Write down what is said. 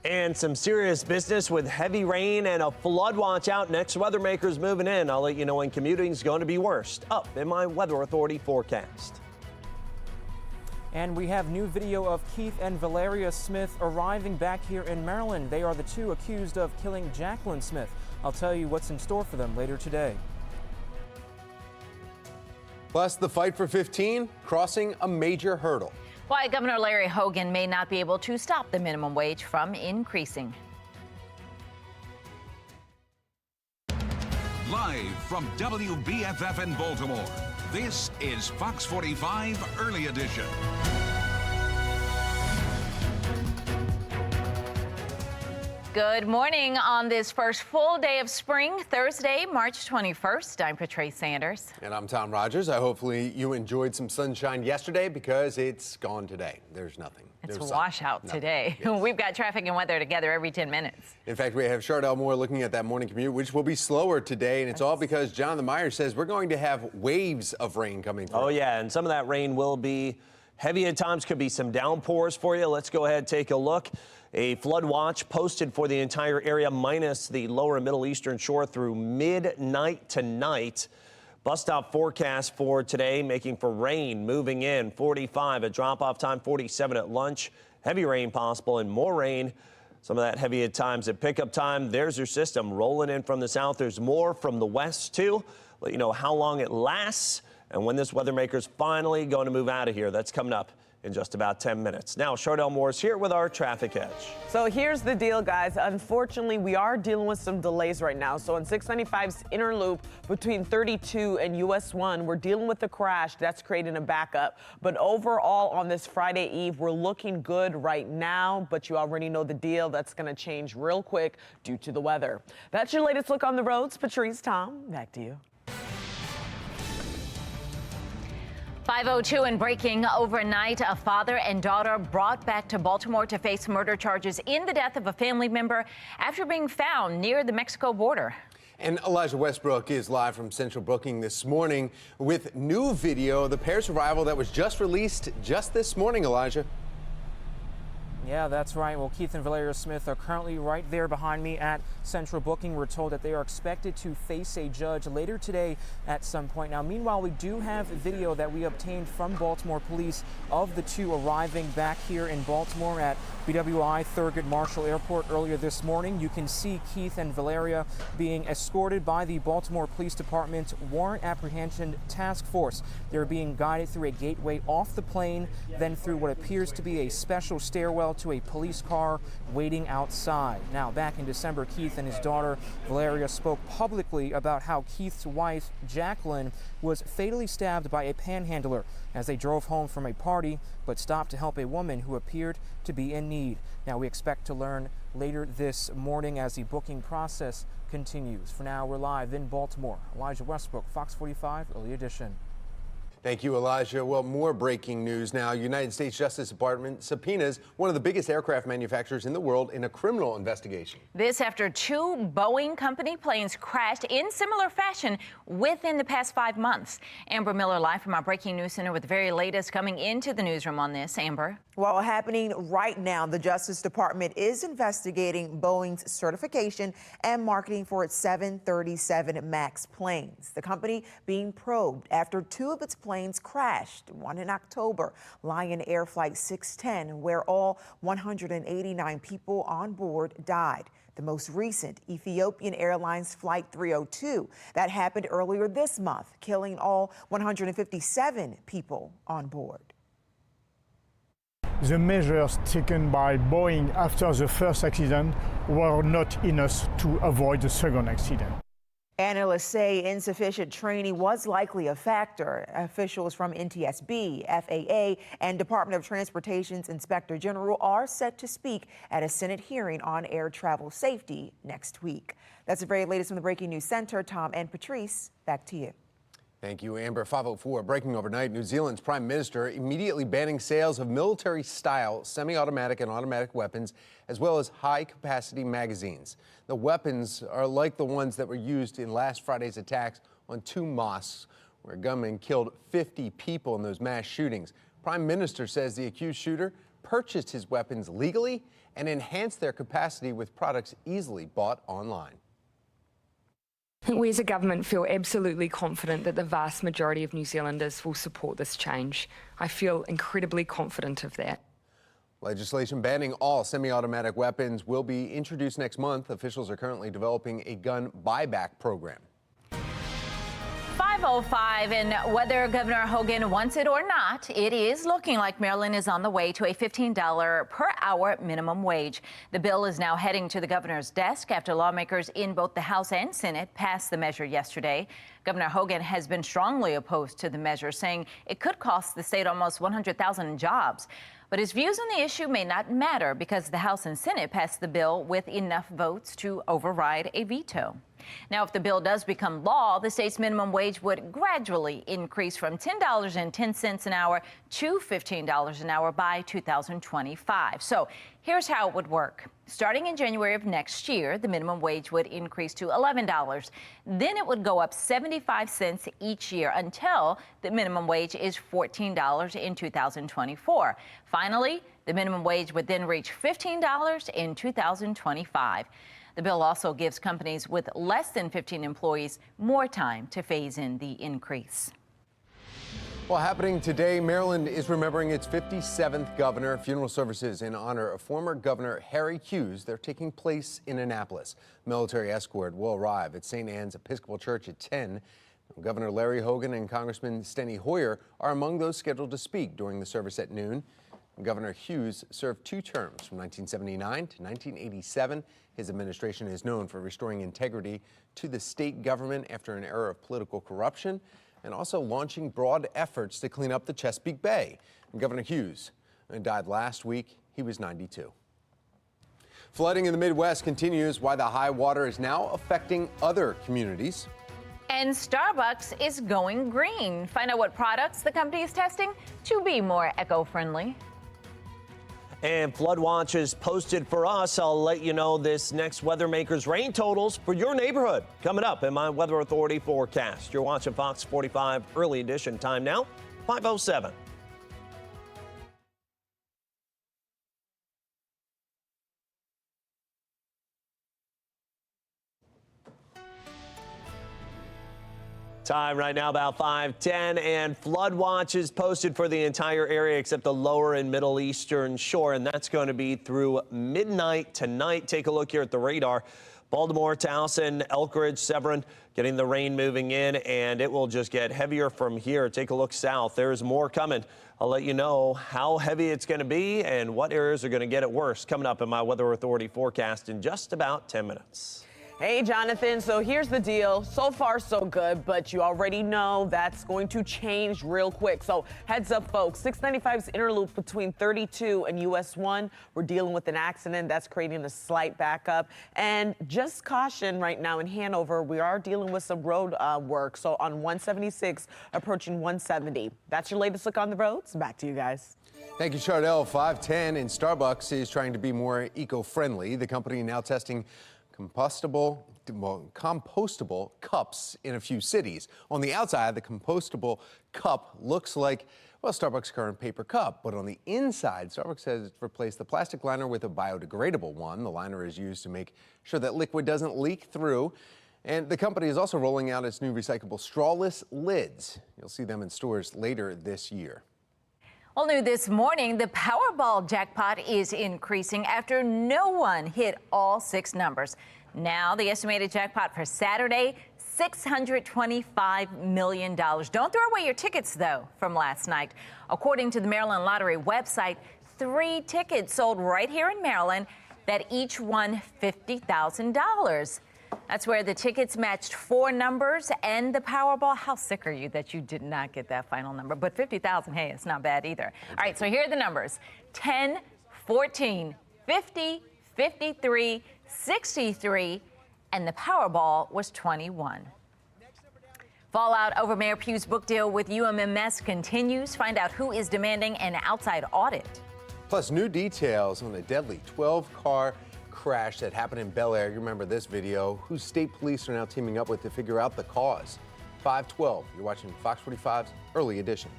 And some serious business with heavy rain and a flood watch out. Next weather makers moving in. I'll let you know when commuting is going to be worst. Up in my Weather Authority forecast. And we have new video of Keith and Valeria Smith arriving back here in Maryland. They are the two accused of killing Jacqueline Smith. I'll tell you what's in store for them later today. Plus, the fight for 15 crossing a major hurdle. Why Governor Larry Hogan may not be able to stop the minimum wage from increasing. Live from WBFF in Baltimore, this is Fox 45 Early Edition. Good morning on this first full day of spring, Thursday, March 21st. I'm Patrice Sanders. And I'm Tom Rogers. Hopefully you enjoyed some sunshine yesterday because it's gone today. There's nothing. It's a washout today. Yes. We've got traffic and weather together every 10 minutes. In fact, we have Chardell Moore looking at that morning commute, which will be slower today. And it's all because Jonathan Myers says we're going to have waves of rain coming through. Oh, yeah. And some of that rain will be heavy at times. Could be some downpours for you. Let's go ahead and take a look. A flood watch posted for the entire area minus the lower Middle Eastern shore through midnight tonight. Bus stop forecast for today making for rain moving in 45 at drop off time, 47 at lunch. Heavy rain possible and more rain. Some of that heavy at times at pickup time. There's your system rolling in from the south. There's more from the west too. Let you know how long it lasts and when this weather maker's finally going to move out of here. That's coming up in just about 10 minutes. Now, Chardell Moore's here with our traffic edge. So here's the deal, guys. Unfortunately, we are dealing with some delays right now. So on 695's inner loop between 32 and US 1, we're dealing with a crash that's creating a backup. But overall, on this Friday Eve, we're looking good right now. But you already know the deal. That's going to change real quick due to the weather. That's your latest look on the roads. Patrice, Tom, back to you. 5:02 and breaking overnight, a father and daughter brought back to Baltimore to face murder charges in the death of a family member after being found near the Mexico border. And Elijah Westbrook is live from Central Booking this morning with new video of the pair's arrival that was just released just this morning, Elijah. Yeah, that's right. Well, Keith and Valeria Smith are currently right there behind me at Central Booking. We're told that they are expected to face a judge later today at some point. Now, meanwhile, we do have video that we obtained from Baltimore police of the two arriving back here in Baltimore at BWI Thurgood Marshall Airport earlier this morning. You can see Keith and Valeria being escorted by the Baltimore Police Department Warrant Apprehension Task Force. They're being guided through a gateway off the plane, then through what appears to be a special stairwell to a police car waiting outside. Now, back in December, Keith and his daughter Valeria spoke publicly about how Keith's wife Jacqueline was fatally stabbed by a panhandler as they drove home from a party but stopped to help a woman who appeared to be in need. Now, we expect to learn later this morning as the booking process continues. For now, we're live in Baltimore. Elijah Westbrook, Fox 45 Early Edition. Thank you, Elijah. Well, more breaking news now. United States Justice Department subpoenas one of the biggest aircraft manufacturers in the world in a criminal investigation. This after two Boeing company planes crashed in similar fashion within the past 5 months. Amber Miller live from our Breaking News Center with the very latest coming into the newsroom on this. Amber. Well, happening right now, the Justice Department is investigating Boeing's certification and marketing for its 737 MAX planes. The company being probed after two of its planes crashed, one in October, Lion Air Flight 610, where all 189 people on board died. The most recent, Ethiopian Airlines Flight 302, that happened earlier this month, killing all 157 people on board. The measures taken by Boeing after the first accident were not enough to avoid the second accident. Analysts say insufficient training was likely a factor. Officials from NTSB, FAA, and Department of Transportation's Inspector General are set to speak at a Senate hearing on air travel safety next week. That's the very latest from the Breaking News Center. Tom and Patrice, back to you. Thank you, Amber. 5:04, breaking overnight. New Zealand's Prime Minister immediately banning sales of military-style semi-automatic and automatic weapons, as well as high-capacity magazines. The weapons are like the ones that were used in last Friday's attacks on two mosques, where gunmen killed 50 people in those mass shootings. Prime Minister says the accused shooter purchased his weapons legally and enhanced their capacity with products easily bought online. I think we as a government feel absolutely confident that the vast majority of New Zealanders will support this change. I feel incredibly confident of that. Legislation banning all semi-automatic weapons will be introduced next month. Officials are currently developing a gun buyback program. 5:05, and whether Governor Hogan wants it or not, it is looking like Maryland is on the way to a $15 per hour minimum wage. The bill is now heading to the governor's desk after lawmakers in both the House and Senate passed the measure yesterday. Governor Hogan has been strongly opposed to the measure, saying it could cost the state almost 100,000 jobs. But his views on the issue may not matter because the House and Senate passed the bill with enough votes to override a veto. Now, if the bill does become law, the state's minimum wage would gradually increase from $10.10 an hour to $15 an hour by 2025. So here's how it would work. Starting in January of next year, the minimum wage would increase to $11. Then it would go up 75 cents each year until the minimum wage is $14 in 2024. Finally, the minimum wage would then reach $15 in 2025. The bill also gives companies with less than 15 employees more time to phase in the increase. Well, happening today, Maryland is remembering its 57th governor. Funeral services in honor of former Governor Harry Hughes. They're taking place in Annapolis. Military escort will arrive at St. Anne's Episcopal Church at 10. Governor Larry Hogan and Congressman Steny Hoyer are among those scheduled to speak during the service at noon. Governor Hughes served 2 terms from 1979 to 1987. His administration is known for restoring integrity to the state government after an era of political corruption and also launching broad efforts to clean up the Chesapeake Bay. And Governor Hughes died last week. He was 92. Flooding in the Midwest continues. Why the high water is now affecting other communities. And Starbucks is going green. Find out what products the company is testing to be more eco-friendly. And flood watches posted for us. I'll let you know this next Weather Maker's rain totals for your neighborhood coming up in my Weather Authority forecast. You're watching Fox 45 early edition. Time now, 5:07. Time right now about 5:10, and flood watches posted for the entire area except the lower and middle eastern shore, and that's going to be through midnight tonight. Take a look here at the radar. Baltimore, Towson, Elkridge, Severn, getting the rain moving in, and it will just get heavier from here. Take a look south. There's more coming. I'll let you know how heavy it's going to be and what areas are going to get it worse coming up in my Weather Authority forecast in just about 10 minutes. Hey, Jonathan, so here's the deal. So far, so good, but you already know that's going to change real quick. So heads up, folks. 695's inner loop between 32 and US 1. We're dealing with an accident that's creating a slight backup. And just caution right now in Hanover, we are dealing with some road work. So on 176, approaching 170. That's your latest look on the roads. Back to you guys. Thank you, Chardell. 5:10, and Starbucks is trying to be more eco-friendly. The company now testing compostable cups in a few cities. On the outside, the compostable cup looks like, well, Starbucks' current paper cup. But on the inside, Starbucks has replaced the plastic liner with a biodegradable one. The liner is used to make sure that liquid doesn't leak through. And the company is also rolling out its new recyclable strawless lids. You'll see them in stores later this year. Well, new this morning, the Powerball jackpot is increasing after no one hit all 6 numbers. Now, the estimated jackpot for Saturday, $625 million. Don't throw away your tickets, though, from last night. According to the Maryland Lottery website, 3 tickets sold right here in Maryland that each won $50,000. That's where the tickets matched 4 numbers and the Powerball. How sick are you that you did not get that final number? But 50,000, hey, it's not bad either. All right, so here are the numbers. 10, 14, 50, 53, 63, and the Powerball was 21. Fallout over Mayor Pugh's book deal with UMMS continues. Find out who is demanding an outside audit. Plus, new details on the deadly 12-car crash that happened in Bel Air. You remember this video, who state police are now teaming up with to figure out the cause. 5:12, you're watching Fox 45's Early Edition.